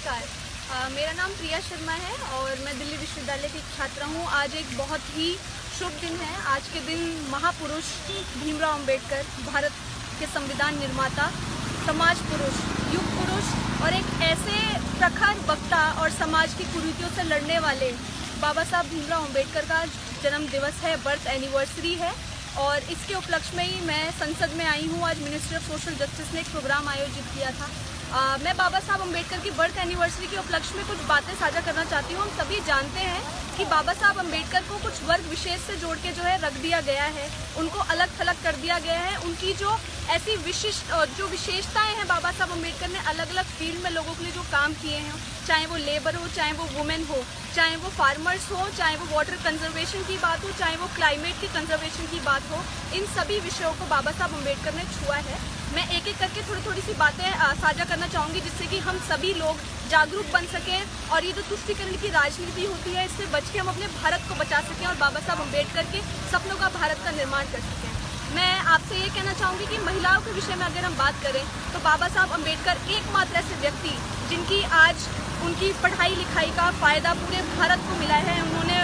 नमस्कार। मेरा नाम प्रिया शर्मा है और मैं दिल्ली विश्वविद्यालय की छात्रा हूँ। आज एक बहुत ही शुभ दिन है। आज के दिन महापुरुष भीमराव अंबेडकर, भारत के संविधान निर्माता, समाज पुरुष, युग पुरुष और एक ऐसे प्रखर वक्ता और समाज की कुरीतियों से लड़ने वाले बाबा साहब भीमराव अंबेडकर का जन्म दिवस है, बर्थ एनिवर्सरी है। और इसके उपलक्ष्य में ही मैं संसद में आई हूँ। आज मिनिस्ट्री ऑफ सोशल जस्टिस ने एक प्रोग्राम आयोजित किया था। मैं बाबा साहब अंबेडकर की बर्थ एनिवर्सरी के उपलक्ष्य में कुछ बातें साझा करना चाहती हूँ। हम सभी जानते हैं कि बाबा साहब अंबेडकर को कुछ वर्ग विशेष से जोड़ के जो है रख दिया गया है, उनको अलग थलग कर दिया गया है। उनकी जो ऐसी विशिष्ट जो विशेषताएं हैं, बाबा साहब अंबेडकर ने अलग अलग फील्ड में लोगों के लिए जो काम किए हैं, चाहे वो लेबर हो, चाहे वो वुमेन हो, चाहे वो फार्मर्स हो, चाहे वो वाटर कंजर्वेशन की बात हो, चाहे वो क्लाइमेट की कंजर्वेशन की बात हो, इन सभी विषयों को बाबा साहब अंबेडकर ने छुआ है। मैं एक एक करके थोड़ी सी बातें साझा करना चाहूँगी, जिससे कि हम सभी लोग जागरूक बन सकें और ये जो तुष्टीकरण की राजनीति होती है, इससे बच के हम अपने भारत को बचा सकें और बाबा साहब अंबेडकर के सपनों का भारत का निर्माण कर सकें। मैं आपसे ये कहना चाहूँगी कि महिलाओं के विषय में अगर हम बात करें तो बाबा साहब अंबेडकर एकमात्र ऐसे व्यक्ति जिनकी आज उनकी पढ़ाई लिखाई का फ़ायदा पूरे भारत को मिला है। उन्होंने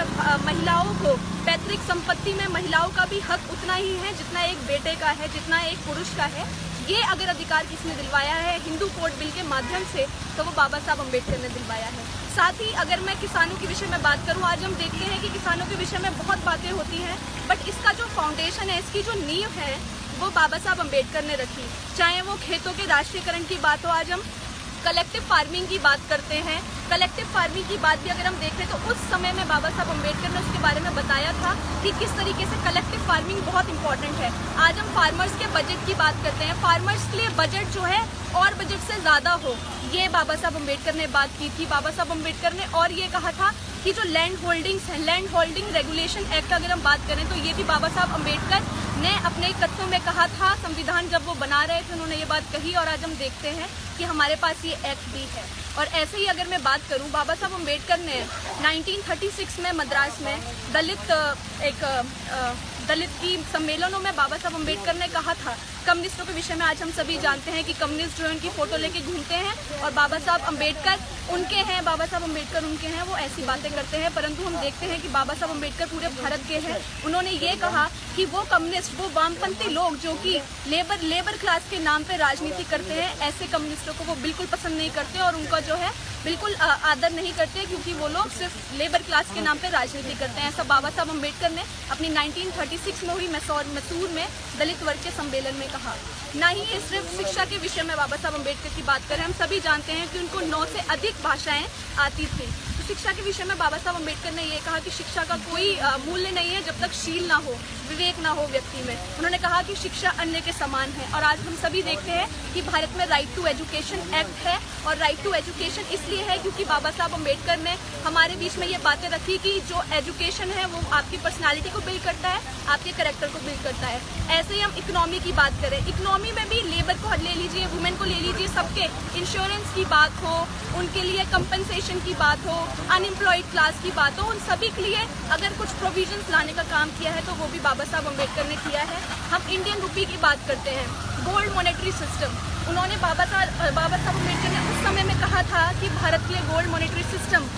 महिलाओं को पैतृक संपत्ति में महिलाओं का भी हक उतना ही है जितना एक बेटे का है, जितना एक पुरुष का है। ये अगर अधिकार किसने दिलवाया है हिंदू कोड बिल के माध्यम से, तो वो बाबा साहब अंबेडकर ने दिलवाया है। साथ ही अगर मैं किसानों के विषय में बात करूं, आज हम देखते हैं कि किसानों के विषय में बहुत बातें होती हैं, बट इसका जो फाउंडेशन है, इसकी जो नींव है, वो बाबा साहब अंबेडकर ने रखी। चाहे वो खेतों के राष्ट्रीयकरण की बात हो, आज हम कलेक्टिव फार्मिंग की बात करते हैं। कलेक्टिव फार्मिंग की बात भी अगर हम देख रहे हैं तो उस समय में बाबा साहब अंबेडकर ने उसके बारे में बताया था कि किस तरीके से कलेक्टिव फार्मिंग बहुत इंपॉर्टेंट है। आज हम फार्मर्स के बजट की बात करते हैं। फार्मर्स के लिए बजट जो है और बजट से ज्यादा हो, ये बाबा साहब अंबेडकर ने बात की थी। बाबा साहब अंबेडकर ने और ये कहा था कि जो लैंड होल्डिंग्स हैं, लैंड होल्डिंग रेगुलेशन एक्ट अगर हम बात करें तो ये भी बाबा साहब अंबेडकर ने अपने तत्वों में कहा था। संविधान जब वो बना रहे थे उन्होंने ये बात कही और आज हम देखते हैं कि हमारे पास ये एक्ट भी है। और ऐसे ही अगर मैं बात करूं, बाबा साहब अंबेडकर ने 1936 में मद्रास में दलित की सम्मेलनों में बाबा साहब अंबेडकर ने कहा था, कम्युनिस्टों के विषय में आज हम सभी जानते हैं कि कम्युनिस्ट जो है उनकी फोटो लेके घूमते हैं और बाबा साहब अंबेडकर उनके हैं, बाबा साहब अंबेडकर उनके हैं, वो ऐसी बातें करते हैं। परंतु हम देखते हैं कि बाबा साहब अंबेडकर पूरे भारत के हैं। उन्होंने ये कहा कि वो कम्युनिस्ट, वो वामपंथी लोग जो कि लेबर क्लास के नाम पे राजनीति करते हैं, ऐसे कम्युनिस्टों को वो बिल्कुल पसंद नहीं करते और उनका जो है बिल्कुल आदर नहीं करते, क्योंकि वो लोग सिर्फ लेबर क्लास के नाम पे राजनीति करते हैं। ऐसा बाबा साहब अंबेडकर ने अपनी 1936 में हुई मैसूर में दलित वर्ग के सम्मेलन में कहा। ना ही ये सिर्फ शिक्षा के विषय में बाबा साहब अंबेडकर की बात करें, हम सभी जानते हैं कि उनको 9 से अधिक भाषाएं आती थी। शिक्षा के विषय में बाबा साहब अंबेडकर ने ये कहा कि शिक्षा का कोई मूल्य नहीं है जब तक शील ना हो, विवेक ना हो व्यक्ति में। उन्होंने कहा कि शिक्षा अन्य के समान है। और आज हम सभी देखते हैं कि भारत में राइट टू एजुकेशन एक्ट है और राइट टू एजुकेशन इसलिए है क्योंकि बाबा साहब अंबेडकर ने हमारे बीच में ये बातें रखी कि जो एजुकेशन है वो आपकी पर्सनालिटी को बिल्ड करता है, आपके कैरेक्टर को बिल्ड करता है। ऐसे ही हम इकोनॉमी की बात करें, इकोनॉमी में भी लेबर को ले लीजिए, वुमेन को ले लीजिए, सबके इंश्योरेंस की बात हो, उनके लिए कंपनसेशन की बात हो, अनएम्प्लॉयड क्लास की बात हो, उन सभी के लिए अगर कुछ प्रोविजंस लाने का काम किया है तो वो भी बाबा साहब अंबेडकर ने किया है। हम इंडियन रुपी की बात करते हैं, गोल्ड मॉनेटरी सिस्टम, उन्होंने बाबा साहब अंबेडकर ने उस समय में कहा था कि भारत के लिए गोल्ड मॉनेटरी सिस्टम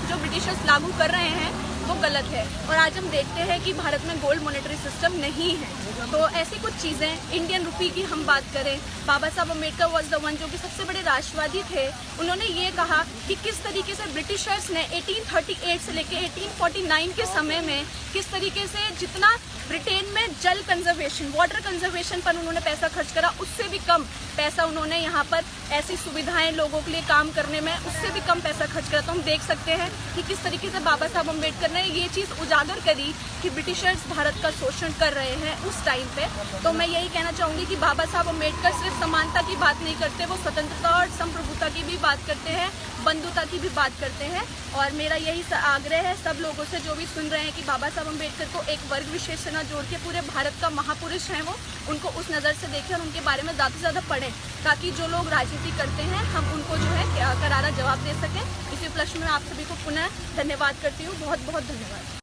जो ब्रिटिशर्स लागू कर रहे हैं वो गलत है। और आज हम देखते हैं कि भारत में गोल्ड मॉनेटरी सिस्टम नहीं है। तो ऐसी कुछ चीज़ें, इंडियन रुपी की हम बात करें, बाबा Saheb Ambedkar was the one जो कि सबसे बड़े राष्ट्रवादी थे। उन्होंने ये कहा कि किस तरीके से ब्रिटिशर्स ने 1838 से लेकर 1849 के समय में किस तरीके से जितना ब्रिटेन में जल कंजर्वेशन, वाटर कंजर्वेशन पर उन्होंने पैसा खर्च करा, उससे भी कम पैसा उन्होंने यहाँ पर ऐसी सुविधाएं लोगों के लिए काम करने में, उससे भी कम पैसा खर्च करा। तो हम देख सकते हैं कि किस तरीके से बाबा साहब अम्बेडकर ने ये चीज़ उजागर करी कि ब्रिटिशर्स भारत का शोषण कर रहे हैं उस टाइम पे। तो मैं यही कहना चाहूँगी कि बाबा साहब अम्बेडकर सिर्फ समानता की बात नहीं करते, वो स्वतंत्रता और संप्रभुता की भी बात करते हैं, बंधुता की भी बात करते हैं। और मेरा यही आग्रह है सब लोगों से जो भी सुन रहे हैं कि बाबा साहब अम्बेडकर को एक वर्ग विशेष से न जोड़ के पूरे भारत का महापुरुष हैं वो, उनको उस नज़र से देखें और उनके बारे में ज़्यादा से ज़्यादा पढ़ें, ताकि जो लोग राजनीति करते हैं हम उनको जो है करारा जवाब दे सकें। इसी उपलक्ष्य में आप सभी को पुनः धन्यवाद करती हूँ। बहुत बहुत धन्यवाद।